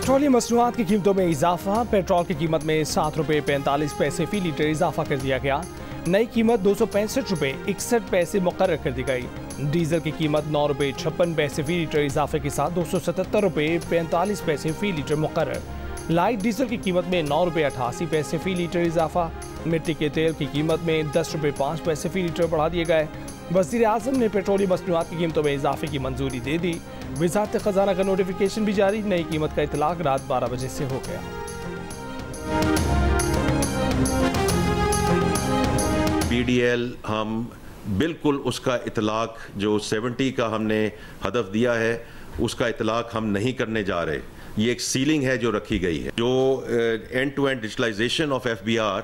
Petroleum मसनूआत की कीमतों में इजाफा। पेट्रोल की कीमत में 7 रुपये 45 पैसे फी लीटर इजाफा कर दिया गया। नई कीमत 265 रुपये 61 पैसे मुकर्रर कर दी गई। डीजल की कीमत 9 रुपये 56 पैसे फी लीटर इजाफे के साथ 277 रुपये 45 पैसे फी लीटर मुकर्रर। लाइट डीजल की कीमत में 9 रुपये 88 पैसे फी लीटर इजाफा। मिट्टी के तेल की कीमत में 10 रुपये 5 पैसे फी लीटर बढ़ा दिए गए। वज़ीर आज़म ने पेट्रोलियम मसनूआत की कीमतों में इजाफे की मंजूरी दे दी। वज़ारत ख़ज़ाना का नोटिफिकेशन भी जारी। नई कीमत का इतलाक रात 12 बजे से हो गया। PDL हम बिल्कुल उसका इतलाक जो 70 का हमने हदफ दिया है उसका इतलाक हम नहीं करने जा रहे। ये एक सीलिंग है जो रखी गई है। जो end to end digitalisation of FBR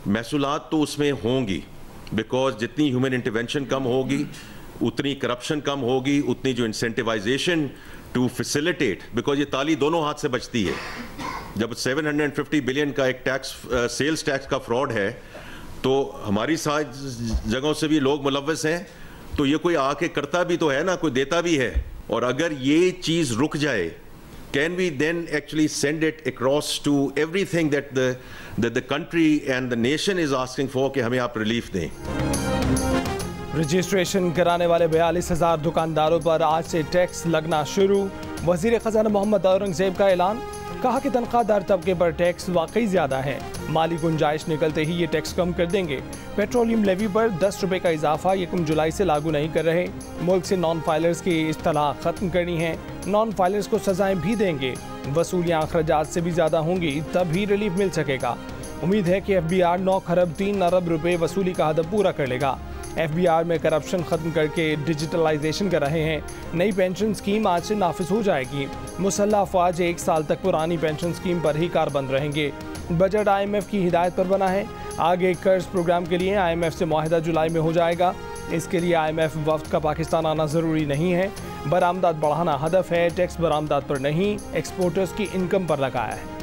महसूलात तो उसमें होंगी, बिकॉज जितनी ह्यूमन इंटरवेंशन कम होगी उतनी करप्शन कम होगी, उतनी जो इंसेंटिवाइजेशन टू फैसिलिटेट, बिकॉज ये ताली दोनों हाथ से बचती है। जब 750 बिलियन का एक टैक्स सेल्स टैक्स का फ्रॉड है तो हमारी सारी जगहों से भी लोग मुलव्वस हैं, तो ये कोई आके करता भी तो है ना, कोई देता भी है। और अगर ये चीज़ रुक जाए, can we then actually send it across to everything that the country and the nation is asking for कि हमें आप रिलीफ दें। रजिस्ट्रेशन कराने वाले 42,000 दुकानदारों पर आज से टैक्स लगना शुरू। वज़ीर ख़ज़ाना मोहम्मद औरंगज़ेब का ऐलान। कहा कि तनख्वाहदार तबके पर टैक्स वाकई ज़्यादा है, माली गुंजाइश निकलते ही ये टैक्स कम कर देंगे। पेट्रोलियम लेवी पर 10 रुपये का इजाफा 1 जुलाई से लागू नहीं कर रहे। मुल्क से नॉन फाइलर्स की इस्तलाह ख़त्म करनी है। नॉन फाइलर्स को सजाएं भी देंगे। वसूलियाँ अखराजात से भी ज़्यादा होंगी, तभी रिलीफ मिल सकेगा। उम्मीद है कि FBR 9 खरब 3 अरब रुपये वसूली का हदफ पूरा कर लेगा। FBR में करप्शन खत्म करके डिजिटलाइजेशन कर रहे हैं। नई पेंशन स्कीम आज से नाफिज हो जाएगी। मुसल्लह अफवाज 1 साल तक पुरानी पेंशन स्कीम पर ही कारबंद रहेंगे। बजट IMF की हिदायत पर बना है। आगे कर्ज प्रोग्राम के लिए IMF से मुआहदा जुलाई में हो जाएगा। इसके लिए IMF वफ्द का पाकिस्तान आना ज़रूरी नहीं है। बरामदात बढ़ाना हदफ है। टैक्स बरामदात पर नहीं, एक्सपोर्टर्स की इनकम पर लगाया है।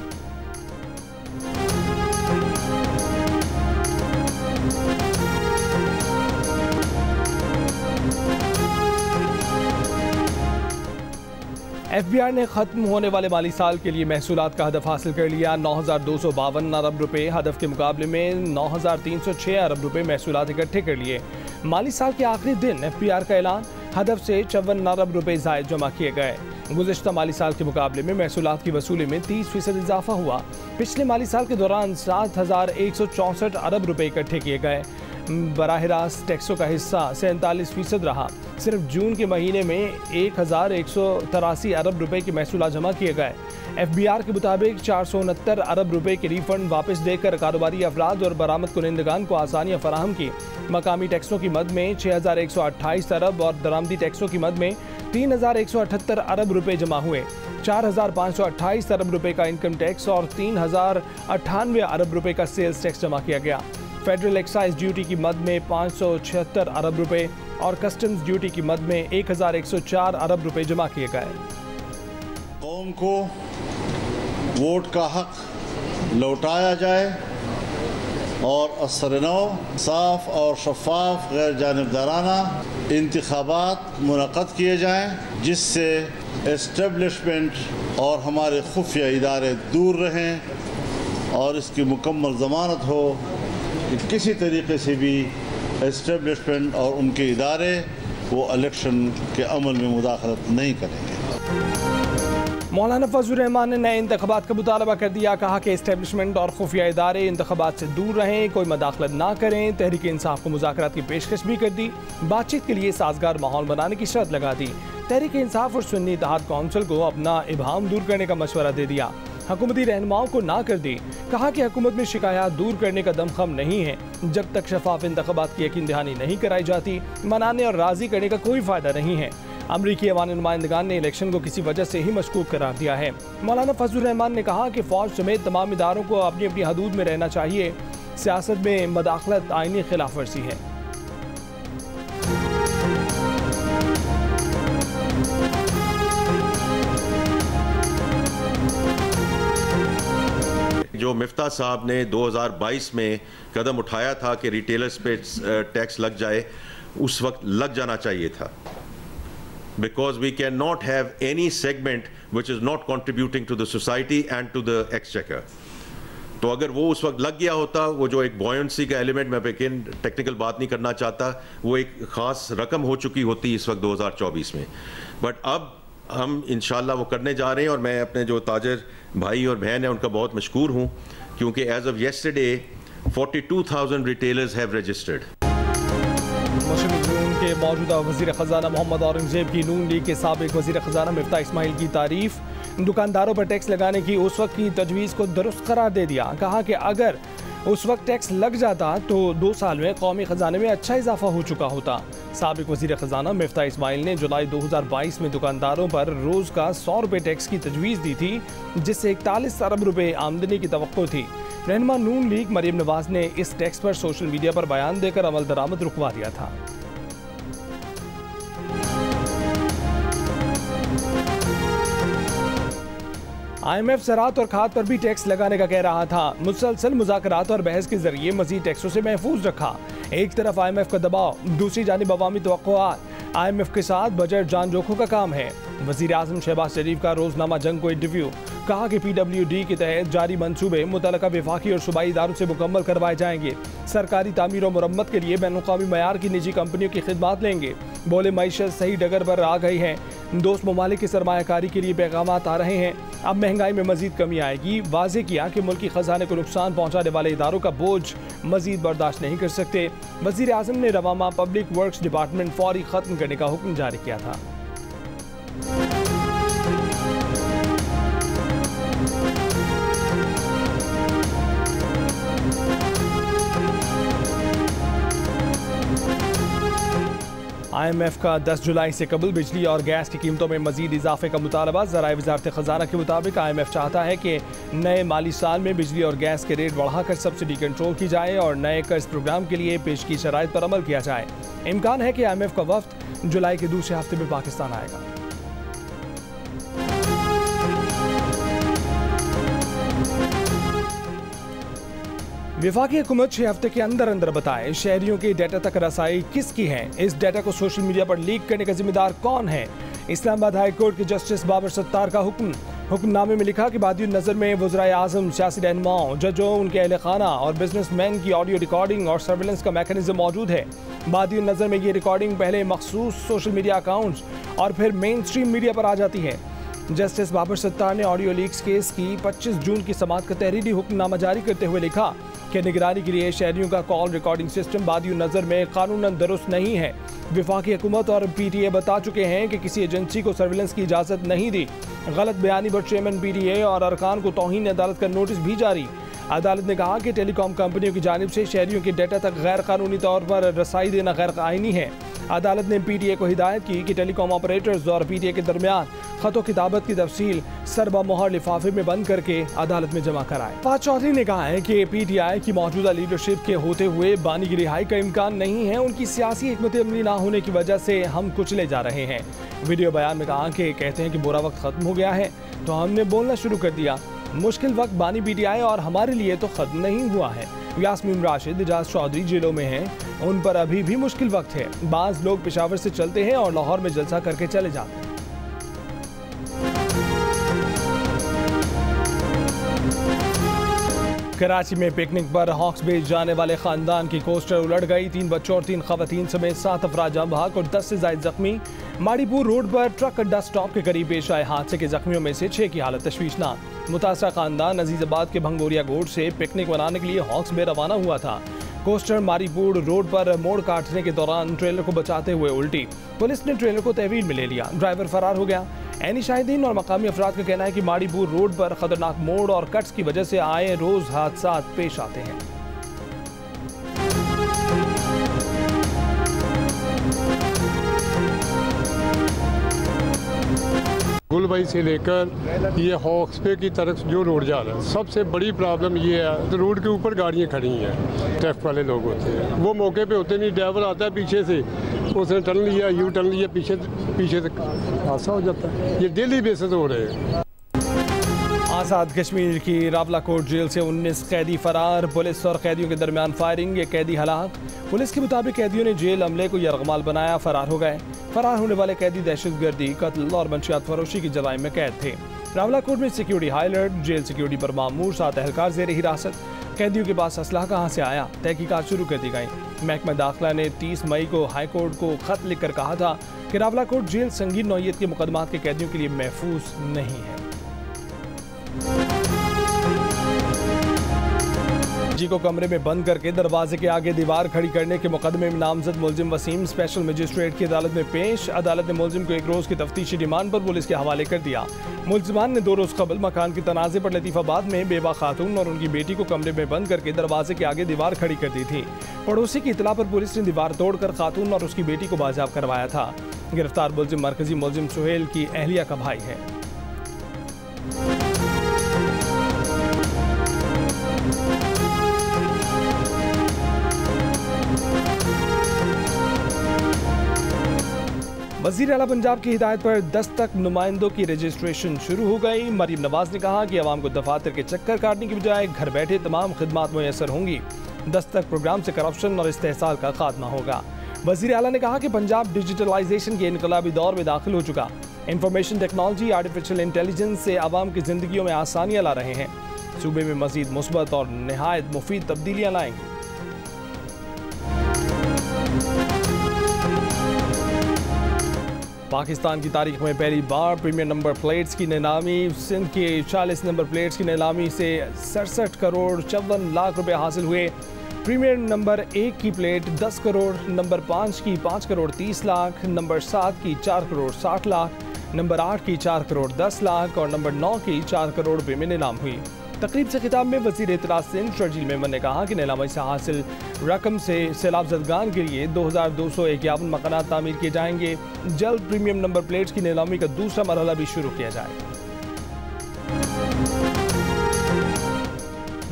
FBR ने खत्म होने वाले माली साल के लिए महसूलात का हदफ हासिल कर लिया। 9,252 अरब रुपये, हदफ के मुकाबले में 9,306 अरब रुपये महसूलात इकट्ठे कर लिए। माली साल के आखिरी दिन FBR का ऐलान, हदफ से 54 अरब रुपये ज़ायद जमा किए गए। गुज़िश्ता माली साल के मुकाबले में महसूलात की वसूली में 30% इजाफा हुआ। पिछले माली साल के दौरान 7,164 अरब रुपये इकट्ठे किए गए। बराह रास्त टैक्सों का हिस्सा 47% रहा। सिर्फ जून के महीने में 1,183 अरब रुपए के महसूल जमा किए गए। FBR के मुताबिक 469 अरब रुपए के रिफंड वापस देकर कारोबारी अफराद और बरामद कुनिंदगान को आसानियाँ फराहम की। मकामी टैक्सों की मद में 6,128 अरब और दरामदी टैक्सों की मद में 3,178 अरब रुपए जमा हुए। 4,528 अरब रुपए का इनकम टैक्स और 3,098 अरब रुपए का सेल्स टैक्स जमा किया गया। फेडरल एक्साइज ड्यूटी की मद में 576 अरब रुपए और कस्टम्स ड्यूटी की मद में 1,104 अरब रुपए जमा किए गए। कौम को वोट का हक लौटाया जाए और असर-ए-नौ साफ और शफाफ गैर जानिबदाराना इंतखाबात मुनक़्क़द किए जाएँ, जिससे एस्टेब्लिशमेंट और हमारे खुफिया इदारे दूर रहें और इसकी मुकम्मल ज़मानत हो कि किसी तरीके से भी एस्टेब्लिशमेंट और उनके इदारे वो इलेक्शन के अमल में मुदाखलत नहीं करेंगे। मौलाना फजलुर रहमान ने नए इंतखाबात का मुतालबा कर दिया। कहा कि एस्टेब्लिशमेंट और खुफिया इदारे इंतखाबात से दूर रहें, कोई मदाखलत ना करें। तहरीक इंसाफ को मुज़ाकरात की पेशकश भी कर दी। बातचीत के लिए साजगार माहौल बनाने की शर्त लगा दी। तहरीक इंसाफ और सुन्नी इत्तेहाद कौंसिल को अपना इबाहम दूर करने का मशवरा दे दिया। हुकूमती रहनुमाओं को ना कर दी। कहा कि हुकूमत में शिकायत दूर करने का दमखम नहीं है। जब तक शफाफ इंतखाबात की यकीन दहानी नहीं कराई जाती, मनाने और राजी करने का कोई फ़ायदा नहीं है। अमरीकी अवानी नुमाइंदगान ने इलेक्शन को किसी वजह से ही मशकूक करार दिया है। मौलाना फजलुर रहमान ने कहा कि फ़ौज समेत तमाम इदारों को अपनी अपनी हदूद में रहना चाहिए। सियासत में मदाखलत आईनी खिलाफ वर्जी है। जो मिफ्ता साहब ने 2022 में कदम उठाया था कि रिटेलर्स पे टैक्स लग जाए, उस वक्त लग जाना चाहिए था। because we cannot have any segment which is not contributing to the society and to the exchequer. तो अगर वो उस वक्त लग गया होता, वो जो एक बॉयंसी का एलिमेंट, मैं लेकिन टेक्निकल बात नहीं करना चाहता, वो एक ख़ास रकम हो चुकी होती इस वक्त 2024 में। बट अब हम इंशाल्लाह वो करने जा रहे हैं, और मैं अपने जो ताजर भाई और बहन हैं उनका बहुत मशकूर हूँ, क्योंकि as of yesterday 42,000 retailers have registered. मुस्लिम नून के मौजूदा वज़ीर ख़ज़ाना मोहम्मद औरंगज़ेब की नून लीग के साबिक़ वज़ीर ख़ज़ाना मिफ्ता इस्माइल की तारीफ़। दुकानदारों पर टैक्स लगाने की उस वक्त की तजवीज़ को दुरुस्त करार दे दिया। कहा कि अगर उस वक्त टैक्स लग जाता तो 2 साल में कौमी ख़जाने में अच्छा इजाफा हो चुका होता। साबिक़ वज़ीर ख़ज़ाना मिफ्ता इस्माइल ने जुलाई 2022 में दुकानदारों पर रोज़ का 100 रुपये टैक्स की तजवीज़ दी थी, जिससे 41 अरब रुपये आमदनी की तवक्को थी। रहनुमा नून लीग मरियम नवाज ने इस टैक्स पर सोशल मीडिया पर बयान देकर अमल दरामद रुकवा दिया था। IMF ज़राअत और खाद पर भी टैक्स लगाने का कह रहा था। मुसलसल मुज़ाकरात और बहस के जरिए मज़ीद टैक्सों से महफूज रखा। एक तरफ IMF का दबाव, दूसरी जानिब अवामी तवक्कुआत। IMF के साथ बजट जान जोखों का काम है। वज़ीर आज़म शहबाज शरीफ का रोज़नामा जंग को इंटरव्यू। कहा कि PWD के तहत जारी मंसूबे मुतलका वफाकी और सूबाई इदारों से मुकम्मल करवाए जाएंगे। सरकारी तामीर और मुरम्मत के लिए बैनुल-अक़वामी मयार की निजी कंपनियों की खिदमात लेंगे। बोले मईशत सही डगर पर आ गई है। दोस्त ममालिक की सरमायाकारी के लिए पैगामात आ रहे हैं। अब महंगाई में मजीद कमी आएगी। वाज़े किया कि मुल्की खजाने को नुकसान पहुँचाने वाले इदारों का बोझ मजीद बर्दाश्त नहीं कर सकते। वज़ीर आज़म ने रवामा पब्लिक वर्क्स डिपार्टमेंट फौरी ख़त्म करने का हुक्म जारी किया था। IMF का 10 जुलाई से कबल बिजली और गैस की कीमतों में मजीद इजाफे का मुतालबा। ज़राए वज़ारत ख़ज़ाना के मुताबिक IMF चाहता है कि नए माली साल में बिजली और गैस के रेट बढ़ाकर सब्सिडी कंट्रोल की जाए और नए कर्ज प्रोग्राम के लिए पेश की शराइत पर अमल किया जाए। इम्कान है कि IMF का वफ्द जुलाई के दूसरे हफ्ते में पाकिस्तान आएगा। वफाकी हुकूमत 6 हफ्ते के अंदर अंदर बताए शहरियों के डाटा तक रसाई किसकी है, इस डाटा को सोशल मीडिया पर लीक करने का जिम्मेदार कौन है। इस्लामाबाद हाई कोर्ट के जस्टिस बाबर सत्तार का हुक्मनामे में लिखा कि बादियुन नज़र में वज़राए आज़म, सियासी रहनुमाओं, जजों, उनके अहले खाना और बिजनेसमैन की ऑडियो रिकॉर्डिंग और सर्विलेंस का मैकेनिज्म मौजूद है। बादियुन नज़र में ये रिकॉर्डिंग पहले मखसूस सोशल मीडिया अकाउंट्स और फिर मेन स्ट्रीम मीडिया पर आ जाती है। जस्टिस बाबर सत्तार ने ऑडियो लीक्स केस की 25 जून की समाअत का तहरीरी हुक्मनामा जारी करते हुए लिखा कि निगरानी के लिए शहरियों का कॉल रिकॉर्डिंग सिस्टम बादियुन नज़र में कानूनन दुरुस्त नहीं है। वफाकी हुकूमत और PTA बता चुके हैं कि किसी एजेंसी को सर्विलेंस की इजाज़त नहीं दी। गलत बयानी पर चेयरमैन PTA और अरकान को तौहीन अदालत का नोटिस भी जारी। अदालत ने कहा कि टेलीकॉम कंपनियों की जानिब से शहरियों के डाटा तक गैर कानूनी तौर पर रसाई देना गैर आईनी है। अदालत ने PTA को हिदायत की कि टेलीकॉम ऑपरेटर्स और PTA के दरमियान खतो किताबत की तफसील सरबा मोहर लिफाफे में बंद करके अदालत में जमा कराए। फवाद चौधरी ने कहा है कि PTI की मौजूदा लीडरशिप के होते हुए बानी की रिहाई का इम्कान नहीं है। उनकी सियासी हिकमत अमली ना होने की वजह से हम कुचले जा रहे हैं। वीडियो बयान में कहा कि कहते हैं कि बुरा वक्त खत्म हो गया है तो हमने बोलना शुरू कर दिया। मुश्किल वक्त बानी PTI और हमारे लिए तो खत्म नहीं हुआ है। यास्मीन राशिद, इजाज चौधरी जेलों में हैं, उन पर अभी भी मुश्किल वक्त है। बाज़ लोग पेशावर से चलते हैं और लाहौर में जलसा करके चले जाते हैं। कराची में पिकनिक पर हॉक्स बे जाने वाले खानदान की कोस्टर उलट गई। 3 बच्चों और 3 खवातीन समेत 7 अफराद जाँ बहक और 10 से ज़ायद जख्मी। माड़ीपुर रोड पर ट्रक अड्डा स्टॉप के करीब पेश आए हादसे के जख्मियों में से 6 की हालत तशवीशनाक। मुतासरा खानदान अजीजाबाद के भंगोरिया गोड से पिकनिक मनाने के लिए हॉक्स बे रवाना हुआ था। कोस्टर मारीपुर रोड पर मोड़ काटने के दौरान ट्रेलर को बचाते हुए उल्टी। पुलिस ने ट्रेलर को तहवील में ले लिया, ड्राइवर फरार हो गया। ऐनी शाहिदीन और मकामी अफराद का कहना है कि माड़ीपुर रोड पर खतरनाक मोड़ और कट्स की वजह से आए रोज हादसा पेश आते हैं। गुलबाई से लेकर ये हॉक्स पे की तरफ जो रोड जा रहा है, सबसे बड़ी प्रॉब्लम ये है तो रोड के ऊपर गाड़ियाँ खड़ी हैं, ट्रैफिक वाले लोग होते हैं, वो मौके पे होते नहीं, ड्राइवर आता है पीछे से, उसने टर्न लिया, यू टर्न लिया, पीछे से हादसा हो जाता है। ये डेली बेसिस हो रहे हैं। आज़ाद कश्मीर की रावलाकोट जेल से 19 कैदी फरार, पुलिस और कैदियों के दरमियान फायरिंग, एक कैदी हलाक। पुलिस के मुताबिक कैदियों ने जेल अमले को यरगमाल बनाया, फरार हो गए। फरार होने वाले कैदी दहशतगर्दी, कत्ल और मंशियात फरोशी की जराइम में कैद थे। रावलाकोट में security high alert, jail security पर मामूर, 7 एहलकार ज़ेर हिरासत। कैदियों के पास असलाह कहाँ से आया, तहकीकात शुरू कर दी गई। महकमा दाखिला ने 30 मई को हाई कोर्ट को खत लिखकर कहा था कि रावलाकोट जेल संगीन नौइयत के मुकदमात के कैदियों के लिए महफूज नहीं है। जी को कमरे में बंद करके दरवाजे के आगे दीवार खड़ी करने के मुकदमे में नामजद मुलजिम वसीम स्पेशल मजिस्ट्रेट की अदालत में पेश। अदालत ने मुलजिम को 1 रोज की तफ्तीशी रिमांड पर पुलिस के हवाले कर दिया। मुलजिमान ने 2 रोज कबल मकान के तनाज़े पर लतीफ़ाबाद में बेवा खातून और उनकी बेटी को कमरे में बंद करके दरवाजे के आगे दीवार खड़ी कर दी थी। पड़ोसी की इतला पर पुलिस ने दीवार तोड़कर खातून और उसकी बेटी को बाजियाब करवाया था। गिरफ्तार मुलजिम मरकजी मुलजिम सुहेल की अहलिया का भाई है। वज़ीर आला पंजाब की हिदायत पर दस्तक नुमाइंदों की रजिस्ट्रेशन शुरू हो गई। मरीम नवाज ने कहा कि अवाम को दफातर के चक्कर काटने की बजाय घर बैठे तमाम खिदमात मुयसर होंगी। दस्तक प्रोग्राम से करप्शन और इस्तेहसाल का खात्मा होगा। वज़ीर आला ने कहा कि पंजाब डिजिटलाइजेशन के इनकलाबी दौर में दाखिल हो चुका। इंफॉर्मेशन टेक्नोलॉजी, आर्टिफिशियल इंटेलिजेंस से आवाम की जिंदगियों में आसानियाँ ला रहे हैं। सूबे में मजीद मुस्बत और नहायत मुफीद तब्दीलियाँ लाएंगे। पाकिस्तान की तारीख में पहली बार प्रीमियर नंबर प्लेट्स की नीलामी। सिंध के 40 नंबर प्लेट्स की नीलामी से 67 करोड़ 54 लाख रुपए हासिल हुए। प्रीमियर नंबर 1 की प्लेट 10 करोड़, नंबर 5 की 5 करोड़ 30 लाख, नंबर 7 की 4 करोड़ 60 लाख, नंबर 8 की 4 करोड़ 10 लाख और नंबर 9 की 4 करोड़ रुपए में नीलाम हुई। तकरीब से खिताब में वज़ीर इत्तलात सिंध शर्जील मेमन ने कहा कि नीलामी से हासिल रकम से सैलाब ज़दगान के लिए 2251 मकानात तामीर किए जाएंगे। जल्द प्रीमियम नंबर प्लेट्स की नीलामी का दूसरा मरहला भी शुरू किया जाएगा।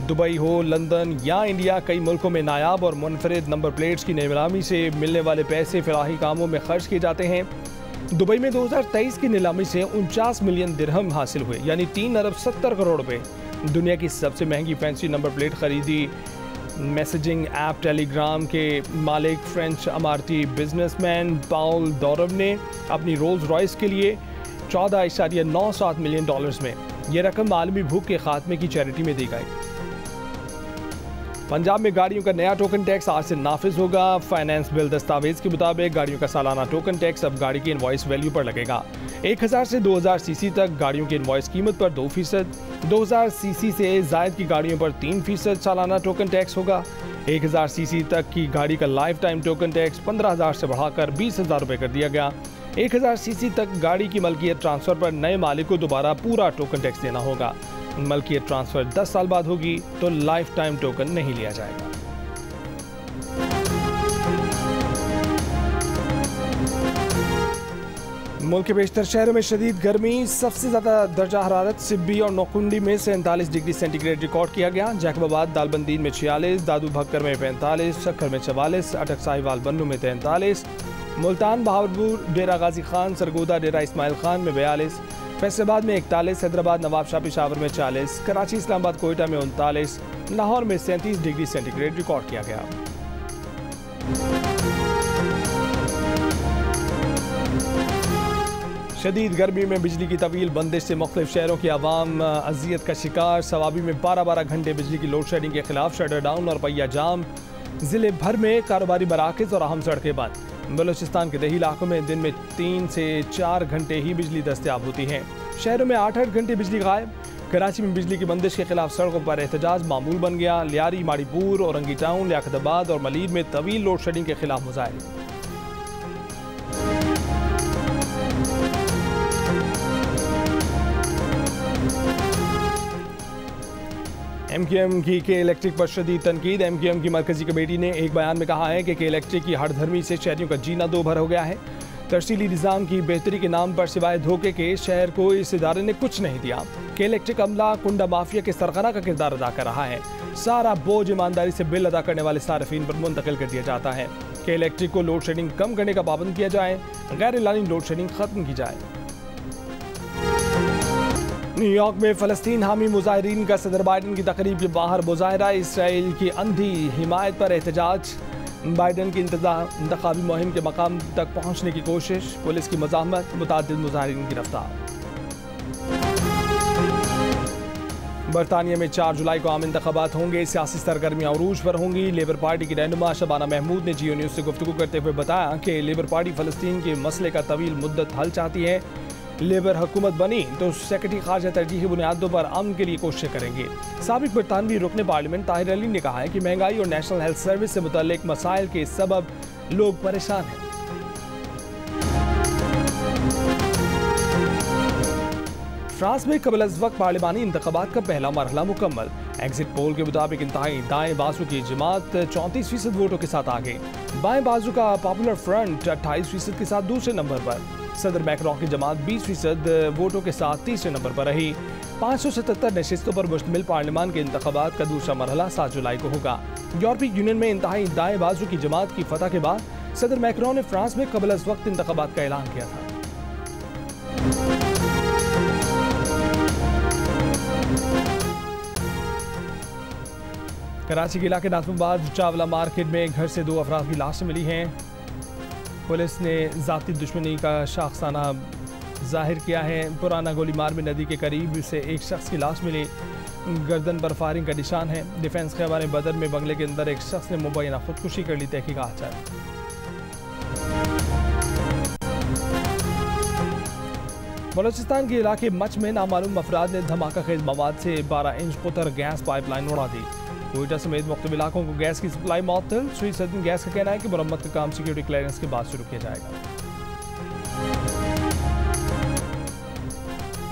दुबई हो, लंदन या इंडिया, कई मुल्कों में नायाब और मुनफरिद नंबर प्लेट्स की नीलामी से मिलने वाले पैसे फलाही कामों में खर्च किए जाते हैं। दुबई में 2023 की नीलामी से 49 मिलियन दिरहम हासिल हुए, यानी 3 अरब 70 करोड़ रुपए। दुनिया की सबसे महंगी फैंसी नंबर प्लेट खरीदी मैसेजिंग ऐप टेलीग्राम के मालिक फ्रेंच अमारती बिजनेसमैन पाउल डोरव ने अपनी रोल्स रॉयस के लिए $14.97 मिलियन में। यह रकम आलमी भूख के खात्मे की चैरिटी में दी गई। पंजाब में गाड़ियों का नया टोकन टैक्स आज से नाफिज होगा। फाइनेंस बिल दस्तावेज के मुताबिक गाड़ियों का सालाना टोकन टैक्स अब गाड़ी की इनवॉइस वैल्यू पर लगेगा। 1000 से 2000 सीसी तक गाड़ियों की इनवॉइस कीमत पर 2%, 2000 सीसी से जायद की गाड़ियों पर 3% सालाना टोकन टैक्स होगा। 1000 सीसी तक की गाड़ी का लाइफ टाइम टोकन टैक्स 15,000 से बढ़ाकर 20,000 रुपये कर दिया गया। 1000 सीसी तक गाड़ी की मलकियत ट्रांसफर पर नए मालिक को दोबारा पूरा टोकन टैक्स देना होगा। मलकियत ट्रांसफर 10 साल बाद होगी तो लाइफ टाइम टोकन नहीं लिया जाएगा। मुल्क के बेशतर शहरों में शदीद गर्मी। सबसे ज़्यादा दर्जा हरारत सिब्बी और नौकुंडी में 47 डिग्री सेंटीग्रेड रिकॉर्ड किया गया। जैकबाबाद दालबंदीन में 46, दादू भक्कर में 45, शक्कर में 44, अटक साहिवाल बन्नू में 43, मुल्तान बहावलपुर डेरा गाजी खान सरगोदा डेरा इस्माइल खान में 42, फैसलाबाद में 41, हैदराबाद नवाब शाह पेशावर में 40, कराची इस्लामाबाद कोयटा में 39, लाहौर में 37 डिग्री सेंटीग्रेड रिकॉर्ड किया गया। शदीद गर्मी में बिजली की तवील बंदिश से मुख्तलिफ शहरों की आवाम अजियत का शिकार। सवाबी में 12-12 घंटे बिजली की लोड शेडिंग के खिलाफ शटर डाउन और पहिया जाम। ज़िले भर में कारोबारी मराकज़ और अहम सड़कें बंद। बलूचिस्तान के दही इलाकों में दिन में 3 से 4 घंटे ही बिजली दस्तयाब होती है। शहरों में 8-8 घंटे बिजली गायब। कराची में बिजली की बंदिश के खिलाफ सड़कों पर एहतजाज मामूल बन गया। लियारी, माड़ीपुर, औरंगी टाउन, लियाकताबाद और मलीर में तवील लोड शेडिंग के खिलाफ मुजाहिरे। MQM की के इलेक्ट्रिक पर शदीद तनकीद। MQM की मरकजी कमेटी ने एक बयान में कहा है कि के इलेक्ट्रिक की हड़धर्मी से शहरियों का जीना दो भर हो गया है। तरसीली निज़ाम की बेहतरी के नाम पर सिवाय धोखे के शहर को इस इदारे ने कुछ नहीं दिया। के इलेक्ट्रिक अमला कुंडा माफिया के सरगना का किरदार अदा कर रहा है। सारा बोझ ईमानदारी से बिल अदा करने वाले सार्फिन पर मुंतकिल कर दिया जाता है। के इलेक्ट्रिक को लोड शेडिंग कम करने का पाबंद किया जाए, गैर एलानी लोड शेडिंग खत्म की जाए। न्यूयॉर्क में फ़लस्तीन हामी मुजाहिरीन का सदर बाइडन की तकरीब के बाहर मुजाहरा, इसराइल की अंधी हिमायत पर एहतजाज, बाइडन की इंतखाबी मुहिम के मकाम तक पहुंचने की कोशिश, पुलिस की मज़ाहमत, मुतअद्दिद मुजाहिरीन गिरफ्तार। बरतानिया में 4 जुलाई को आम इंतखाबात होंगे, सियासी सरगर्मियाँ अरूज पर होंगी। लेबर पार्टी की रहनुमा शबाना महमूद ने जियो न्यूज़ से गुफ्तगू करते हुए बताया कि लेबर पार्टी फ़लस्तीन के मसले का तवील मुद्दत हल चाहती है। लेबर हुकूमत बनी तो सेक्रेटरी खारजा तरजीही बुनियादों पर अमन के लिए कोशिशें करेंगे। साबिक बरतानवी रुकने पार्लियामेंट ताहिर अली ने कहा है कि महंगाई और नेशनल हेल्थ सर्विस से मुतल्लिक मसाइल के सबब लोग परेशान हैं। फ्रांस में कबल अज़ वक्त पार्लिमानी इंतखाबात का पहला मरहला मुकम्मल। एग्जिट पोल के मुताबिक इंतहाई दाएं बाजू की जमात 34% वोटों के साथ आगे। बाएं बाजू का पॉपुलर फ्रंट 28% के साथ दूसरे नंबर पर। सदर मैक्रोन की जमात 20% वोटों के साथ तीसरे नंबर पर रही। 577 नशिस्तों पर मुश्तमिल पार्लियामान के इंतखाबात का दूसरा मरहला 7 जुलाई को होगा। यूरोपीय यूनियन में इंतहाई दाएं बाजू की जमात की फतह के बाद सदर मैक्रोन ने फ्रांस में कबल अज़ वक्त इंतखाबात का ऐलान किया था। कराची के इलाके नाज़िमाबाद चावला मार्केट में घर से 2 अफराद की लाशें मिली हैं। पुलिस ने ज़ाती दुश्मनी का शाखसाना जाहिर किया है। पुराना गोलीमार में नदी के करीब से एक शख्स की लाश मिली, गर्दन पर फायरिंग का निशान है। डिफेंस खैबार बदर में बंगले के अंदर एक शख्स ने मुबैना खुदकुशी कर ली, तहकीकात जारी। बलोचिस्तान के इलाके मच में नामालूम अफराद ने धमाका खेज मवाद से 12 इंच पुतर गैस पाइपलाइन उड़ा दी। कोयटा समेत मुख्तलिफ इलाकों को गैस की सप्लाई मअतल। श्री सदन गैस का कहना है कि मरम्मत का काम सिक्योरिटी क्लियरेंस के बाद शुरू किया जाएगा।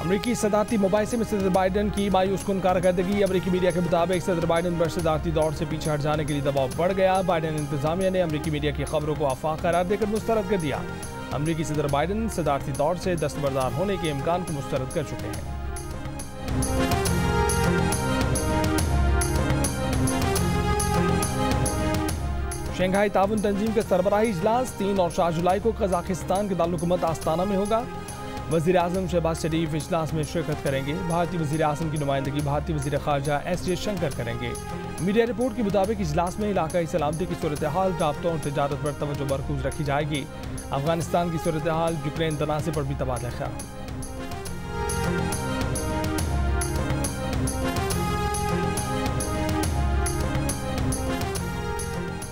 अमरीकी सदारती मुबाहिसे में सदर बाइडन की मायूस कुन कारकर्दगी। अमरीकी मीडिया के मुताबिक सदर बाइडन पर सदारती दौर से पीछे हट जाने के लिए दबाव बढ़ गया। बाइडन इंतजामिया ने अमरीकी मीडिया की खबरों को आफाक करार देकर मुस्तरद कर दिया। अमरीकी सदर बाइडन सदारती दौर से दस्तबरदार होने के इम्कान को मुस्तरद कर चुके हैं। शंघाई ताउन तंजीम का सरबराही इजलास 3 और 4 जुलाई को कजाकिस्तान के दारुल-हुकूमत आस्ताना में होगा। वज़ीर आज़म शहबाज शरीफ इजलास में शिरकत करेंगे। भारतीय वज़ीर आज़म की नुमाइंदगी भारतीय वज़ीर ख़ारजा एस जयशंकर करेंगे। मीडिया रिपोर्ट के मुताबिक इजलास में इलाकाई सलामती की सूरत हाल, राब्तों और तजारत पर तवज्जो मरकूज़ रखी जाएगी। अफगानिस्तान की सूरत हाल, यूक्रेन तनाज़े पर भी तबादला ख्याल।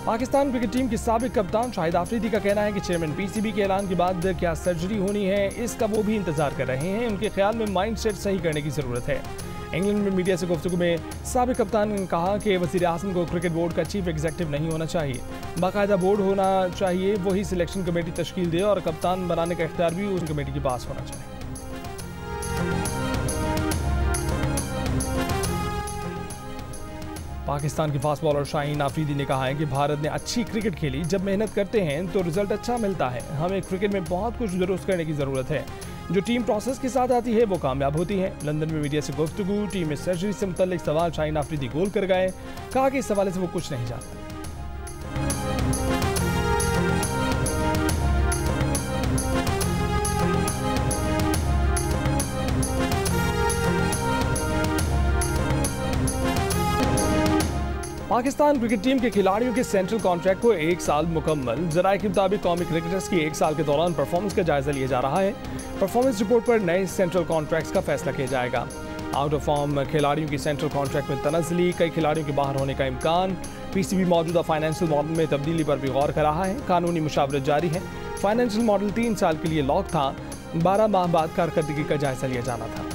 पाकिस्तान क्रिकेट टीम के साबिक कप्तान शाहिद आफरीदी का कहना है कि चेयरमैन पीसीबी के ऐलान के बाद क्या सर्जरी होनी है, इसका वो भी इंतजार कर रहे हैं। उनके ख्याल में माइंडसेट सही करने की ज़रूरत है। इंग्लैंड में मीडिया से गुफ्तगू में साबिक कप्तान ने कहा कि वज़ीर आज़म को क्रिकेट बोर्ड का चीफ एग्जीक्यूटिव नहीं होना चाहिए, बाकायदा बोर्ड होना चाहिए। वही सिलेक्शन कमेटी तश्कील दे और कप्तान बनाने का इख्तियार भी उस कमेटी के पास होना चाहिए। पाकिस्तान के फास्ट बॉलर शाहीन आफरीदी ने कहा है कि भारत ने अच्छी क्रिकेट खेली। जब मेहनत करते हैं तो रिजल्ट अच्छा मिलता है। हमें क्रिकेट में बहुत कुछ दुरुस्त करने की ज़रूरत है। जो टीम प्रोसेस के साथ आती है वो कामयाब होती है। लंदन में मीडिया से गुफ्तगू, टीम में सर्जरी से मुतल्लिक सवाल शाहीन आफरीदी गोल कर गए। कहा कि इस हवाले से वो कुछ नहीं जानते। पाकिस्तान क्रिकेट टीम के खिलाड़ियों के सेंट्रल कॉन्ट्रैक्ट को 1 साल मुकम्मल। ज़राए के मुताबिक कौमी क्रिकेटर्स की 1 साल के दौरान परफॉर्मेंस का जायजा लिया जा रहा है। परफॉर्मेंस रिपोर्ट पर नए सेंट्रल कॉन्ट्रैक्ट्स का फैसला किया जाएगा। आउट ऑफ फॉर्म खिलाड़ियों की सेंट्रल कॉन्ट्रैक्ट में तनज़ली, कई खिलाड़ियों के बाहर होने का इम्कान। पीसीबी मौजूदा फाइनेंशियल मॉडल में तब्दीली पर भी गौर कर रहा है। कानूनी मुशावरत जारी है। फाइनेंशियल मॉडल 3 साल के लिए लॉक था। 12 माह बाद कारकर्दगी का जायजा लिया जाना था।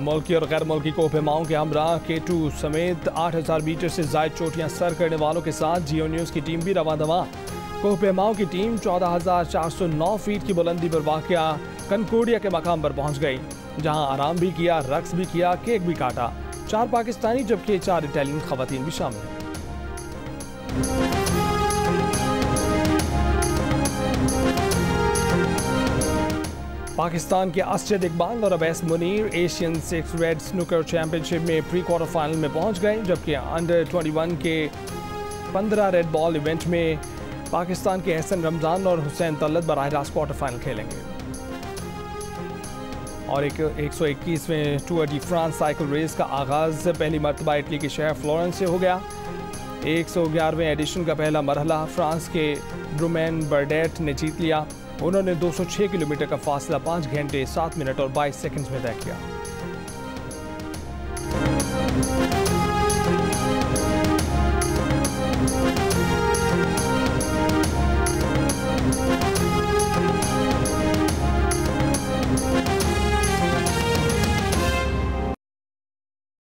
मुल्की और गैर मुल्की कोहपेमाओं के हमरा K2 समेत 8000 मीटर से ज़ायद चोटियां सर करने वालों के साथ जियो न्यूज़ की टीम भी रवादवा। कोहपेमाओं की टीम 14,409 फीट की बुलंदी पर वाक़या कनकोडिया के मकाम पर पहुंच गई, जहां आराम भी किया, रक्स भी किया, केक भी काटा। 4 पाकिस्तानी जबकि 4 इटालियन ख़वातीन भी शामिल हैं। पाकिस्तान के असजद इकबाल और Awais Munir Asian 6 red snooker championship में प्री क्वार्टर फाइनल में पहुंच गए, जबकि अंडर 21 के 15 रेड बॉल इवेंट में पाकिस्तान के एहसन रमजान और हुसैन तलत बराह रास्त क्वार्टर फाइनल खेलेंगे। और 121वें Tour de France cycle race का आगाज़ पहली मरतबा इटली के शहर फ्लोरेंस से हो गया। 111वें एडिशन का पहला मरहला फ्रांस के ब्रूमैन बर्डेट ने जीत लिया। उन्होंने 206 किलोमीटर का फासला 5 घंटे 7 मिनट और 22 सेकंड्स में तय किया।